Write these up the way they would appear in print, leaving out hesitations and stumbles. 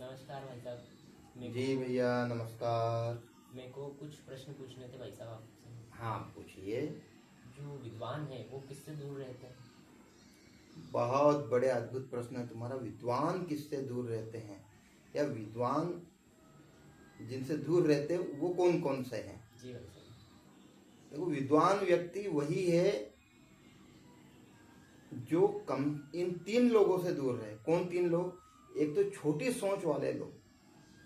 नमस्कार भाई साहब। जी भैया नमस्कार। मेरे को कुछ प्रश्न पूछने थे भाई साहब आपसे। हाँ पूछिए। जो विद्वान है वो किससे दूर रहते हैं? बहुत बड़े अद्भुत प्रश्न है तुम्हारा। विद्वान किससे दूर रहते हैं या विद्वान जिनसे दूर रहते हैं वो कौन कौन से हैं? जी भाई साहब। देखो, विद्वान व्यक्ति वही है जो कम इन तीन लोगों से दूर रहे। कौन तीन लोग? एक तो छोटी सोच वाले लोग,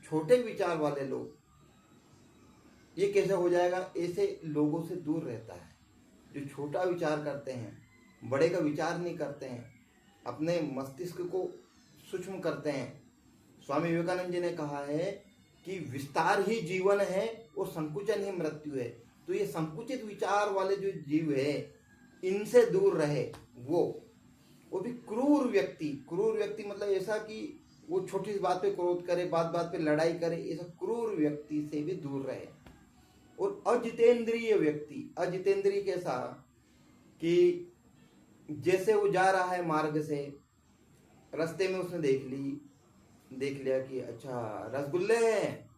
छोटे विचार वाले लोग। ये कैसे हो जाएगा? ऐसे लोगों से दूर रहता है जो छोटा विचार करते हैं, बड़े का विचार नहीं करते हैं, अपने मस्तिष्क को सूक्ष्म करते हैं। स्वामी विवेकानंद जी ने कहा है कि विस्तार ही जीवन है और संकुचन ही मृत्यु है। तो ये संकुचित विचार वाले जो जीव है इनसे दूर रहे। वो भी क्रूर व्यक्ति। क्रूर व्यक्ति मतलब ऐसा कि वो छोटी सी बात पे क्रोध करे, बात बात पे लड़ाई करे, ऐसा क्रूर व्यक्ति से भी दूर रहे। और अजितेंद्रिय व्यक्ति, अजितेंद्रिय कैसा कि जैसे वो जा रहा है मार्ग से, रास्ते में उसने देख लिया कि अच्छा रसगुल्ले हैं,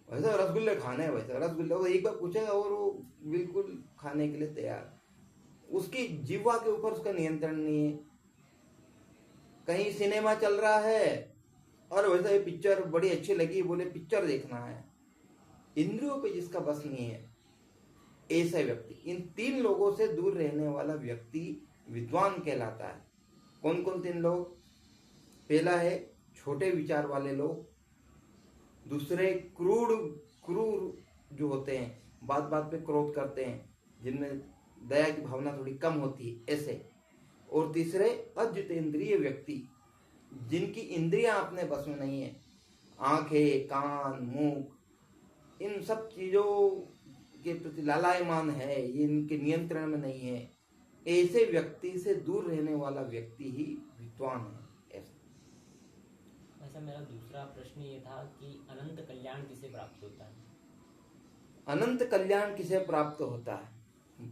वैसा रसगुल्ले खाने हैं, वैसा रसगुल्ले वो एक बार पूछेगा और वो बिल्कुल खाने के लिए तैयार। उसकी जीवा के ऊपर उसका नियंत्रण नहीं है। कहीं सिनेमा चल रहा है और वैसा ये पिक्चर बड़ी अच्छी लगी, बोले पिक्चर देखना है, इंद्रियों पे जिसका बस नहीं है, ऐसा व्यक्ति। इन तीन लोगों से दूर रहने वाला व्यक्ति विद्वान कहलाता है। कौन कौन तीन लोग? पहला है छोटे विचार वाले लोग, दूसरे क्रूर जो होते हैं, बात बात पे क्रोध करते हैं, जिनमें दया की भावना थोड़ी कम होती है, ऐसे। और तीसरे अजितेंद्रिय व्यक्ति, जिनकी इंद्रियां अपने बस में नहीं है, आंखें, कान, मुख, इन सब चीजों के प्रति लालायमान है, ये इनके नियंत्रण में नहीं है। ऐसे व्यक्ति से दूर रहने वाला व्यक्ति ही विद्वान है। ऐसा मेरा दूसरा प्रश्न ये था कि अनंत कल्याण किसे प्राप्त होता है? अनंत कल्याण किसे प्राप्त होता है?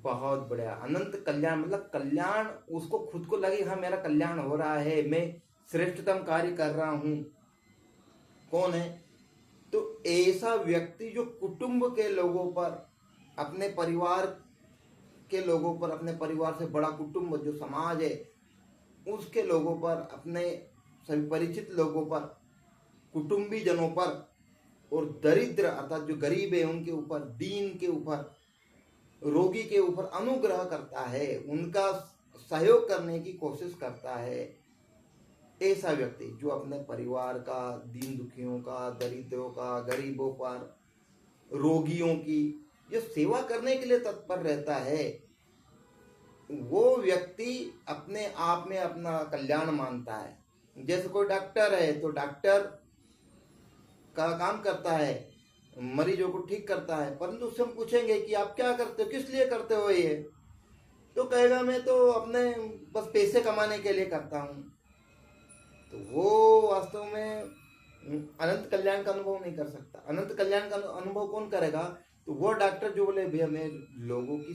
बहुत बढ़िया। अनंत कल्याण मतलब कल्याण उसको खुद को लगे हाँ मेरा कल्याण हो रहा है, मैं श्रेष्ठतम कार्य कर रहा हूं। कौन है? तो ऐसा व्यक्ति जो कुटुंब के लोगों पर, अपने परिवार के लोगों पर, अपने परिवार से बड़ा कुटुंब जो समाज है उसके लोगों पर, अपने सभी परिचित लोगों पर, कुटुंबी जनों पर, और दरिद्र अर्थात जो गरीब है उनके ऊपर, दीन के ऊपर, रोगी के ऊपर अनुग्रह करता है, उनका सहयोग करने की कोशिश करता है। ऐसा व्यक्ति जो अपने परिवार का, दीन दुखियों का, दरिद्रों का, गरीबों पर, रोगियों की जो सेवा करने के लिए तत्पर रहता है, वो व्यक्ति अपने आप में अपना कल्याण मानता है। जैसे कोई डॉक्टर है तो डॉक्टर का काम करता है, मरीजों को ठीक करता है, परंतु उससे हम पूछेंगे कि आप क्या करते हो, किस लिए करते हो ये, तो कहेगा मैं तो अपने बस पैसे कमाने के लिए करता हूं। तो वो वास्तव में अनंत कल्याण का अनुभव नहीं कर सकता। अनंत कल्याण का अनुभव कौन करेगा? तो वो डॉक्टर जो बोले भैया मैं लोगों की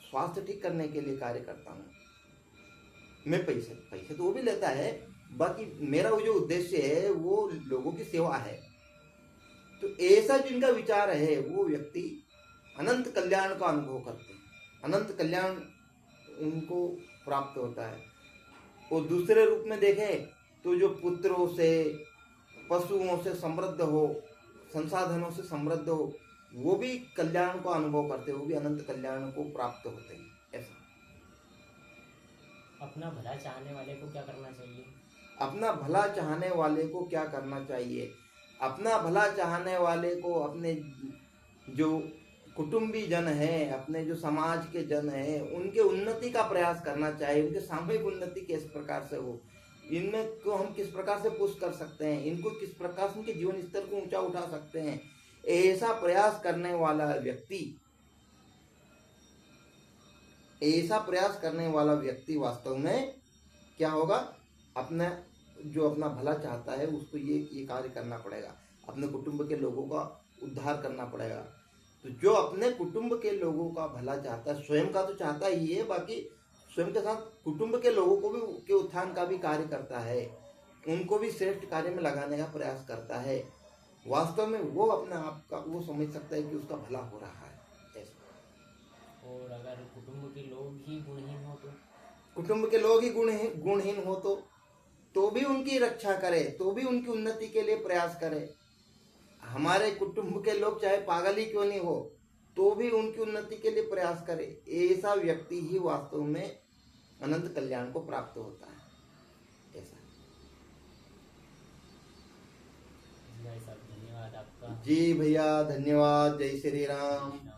स्वास्थ्य ठीक करने के लिए कार्य करता हूँ, मैं पैसे तो वो भी लेता है, बाकी मेरा वो जो उद्देश्य है वो लोगों की सेवा है। तो ऐसा जिनका विचार है वो व्यक्ति अनंत कल्याण का अनुभव करते हैं, अनंत कल्याण उनको प्राप्त होता है। और दूसरे रूप में देखें तो जो पुत्रों से, पशुओं से समृद्ध हो, संसाधनों से समृद्ध हो, वो भी कल्याण को अनुभव करते हैं, वो भी अनंत कल्याण को प्राप्त होते हैं। ऐसा अपना भला चाहने वाले को क्या करना चाहिए? अपना भला चाहने वाले को क्या करना चाहिए? अपना भला चाहने वाले को अपने जो कुटुंबी जन है, अपने जो समाज के जन है, उनके उन्नति का प्रयास करना चाहिए। उनके सामूहिक उन्नति किस प्रकार से हो, इनको हम किस प्रकार से पुश कर सकते हैं, इनको किस प्रकार से उनके जीवन स्तर को ऊंचा उठा सकते हैं, ऐसा प्रयास करने वाला व्यक्ति वास्तव में क्या होगा? अपना भला चाहता है उसको ये कार्य करना पड़ेगा, अपने कुटुंब के लोगों का उद्धार करना पड़ेगा। तो जो अपने कुटुंब के लोगों का भला चाहता है, स्वयं का तो चाहता ही है, बाकी स्वयं के साथ कुटुंब के लोगों को भी के उत्थान का भी कार्य करता है, उनको भी श्रेष्ठ कार्य में लगाने का प्रयास करता है। वास्तव में वो अपने आप का वो समझ सकता है कि उसका भला हो रहा है ऐसा। और अगर कुटुंब के लोग ही गुणहीन हो तो? कुटुंब के लोग ही गुणहीन हो तो भी उनकी रक्षा करे, तो भी उनकी उन्नति के लिए प्रयास करे। हमारे कुटुंब के लोग चाहे पागल ही क्यों नहीं हो तो भी उनकी उन्नति के लिए प्रयास करे। ऐसा व्यक्ति ही वास्तव में अनंत कल्याण को प्राप्त होता है ऐसा। भाई साहब धन्यवाद आपका। जी भैया धन्यवाद। जय श्री राम।